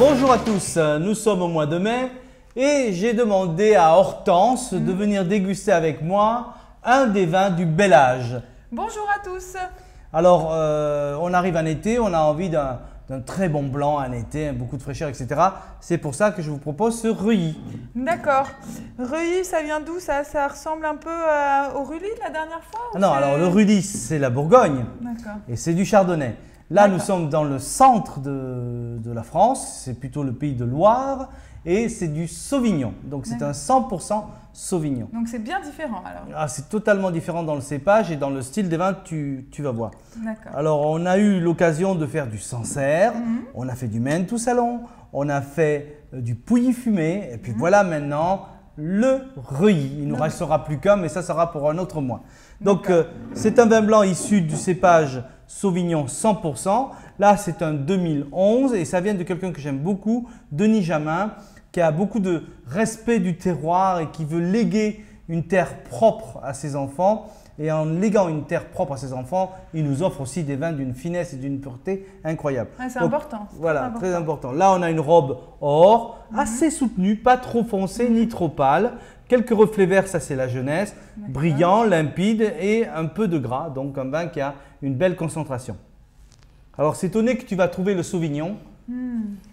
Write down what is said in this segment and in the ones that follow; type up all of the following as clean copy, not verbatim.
Bonjour à tous, nous sommes au mois de mai et j'ai demandé à Hortense de venir déguster avec moi un des vins du bel âge. Bonjour à tous. Alors, on arrive en été, on a envie d'un très bon blanc en été, beaucoup de fraîcheur, etc. C'est pour ça que je vous propose ce Reuilly. D'accord. Reuilly, ça vient d'où ça? Ça ressemble un peu au Rully de la dernière fois? Ah non, alors le Reuilly, c'est la Bourgogne et c'est du Chardonnay. Là, nous sommes dans le centre de la France, c'est plutôt le pays de Loire et c'est du Sauvignon. Donc, c'est un 100% Sauvignon. Donc, c'est bien différent alors. Ah, c'est totalement différent dans le cépage et dans le style des vins, tu vas voir. D'accord. Alors, on a eu l'occasion de faire du Sancerre, on a fait du Maine tout Salon, on a fait du Pouilly fumé et puis voilà maintenant le Reuilly. Il ne nous restera plus qu'un, mais ça sera pour un autre mois. Donc, c'est un vin blanc issu du cépage Sauvignon 100%. Là, c'est un 2011 et ça vient de quelqu'un que j'aime beaucoup, Denis Jamin, qui a beaucoup de respect du terroir et qui veut léguer une terre propre à ses enfants. Et en léguant une terre propre à ses enfants, il nous offre aussi des vins d'une finesse et d'une pureté incroyable. Ouais, c'est important. Voilà, très important. Là, on a une robe or, assez soutenue, pas trop foncée ni trop pâle. Quelques reflets verts, ça c'est la jeunesse, brillant, limpide et un peu de gras. Donc un vin qui a une belle concentration. Alors c'est étonné que tu vas trouver le Sauvignon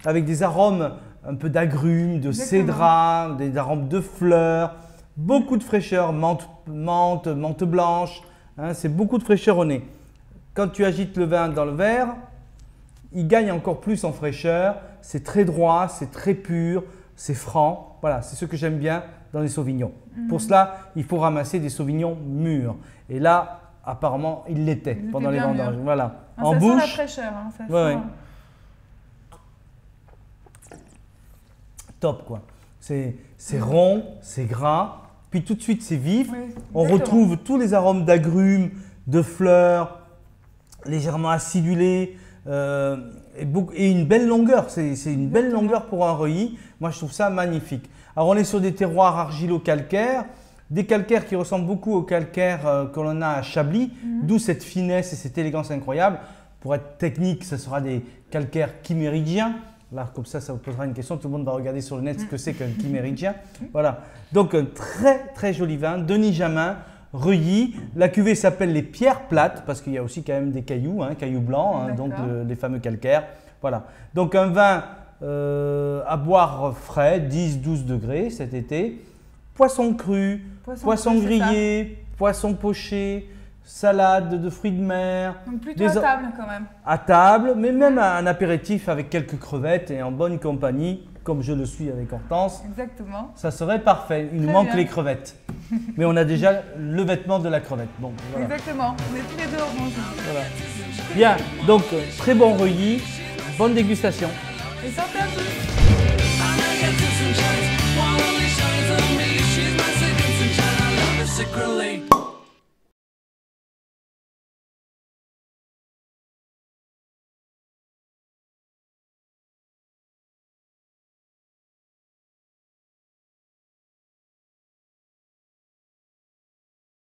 avec des arômes un peu d'agrumes, de cédrat, des arômes de fleurs, beaucoup de fraîcheur, menthe blanche, hein, c'est beaucoup de fraîcheur au nez. Quand tu agites le vin dans le verre, il gagne encore plus en fraîcheur, c'est très droit, c'est très pur, c'est franc. Voilà, c'est ce que j'aime bien dans les Sauvignons. Pour cela, il faut ramasser des Sauvignons mûrs. Et là, apparemment, il l'était pendant les vendanges. Voilà. Ah, en ça bouche. sent la fraîcheur. Hein, ça Ouais, sent... ouais. Top quoi. C'est rond, c'est gras, puis tout de suite c'est vif. Oui, on retrouve tous les arômes d'agrumes, de fleurs, légèrement acidulés et une belle longueur. C'est une belle longueur pour un Reuilly. Moi je trouve ça magnifique. Alors on est sur des terroirs argilo-calcaires, des calcaires qui ressemblent beaucoup aux calcaires que l'on a à Chablis, d'où cette finesse et cette élégance incroyable. Pour être technique, ce sera des calcaires chiméridgiens. Là, comme ça vous posera une question. Tout le monde va regarder sur le net ce que c'est qu'un chiméridgien. Voilà. Donc, un très, très joli vin. Denis Jamin, Reuilly. La cuvée s'appelle les pierres plates parce qu'il y a aussi quand même des cailloux, hein, cailloux blancs, hein, donc les fameux calcaires. Voilà. Donc, un vin à boire frais, 10-12 degrés cet été. Poisson cru, poisson grillé, poisson poché, salade de fruits de mer. Donc plutôt à table quand même. À table, mais même un apéritif avec quelques crevettes et en bonne compagnie, comme je le suis avec Hortense. Exactement. Ça serait parfait. Il nous manque les crevettes. Mais on a déjà le vêtement de la crevette. Bon, voilà. Exactement. On est tous les deux orange. Voilà. Bien, donc très bon Reuilly, bonne dégustation. Et santé à tous. Secretly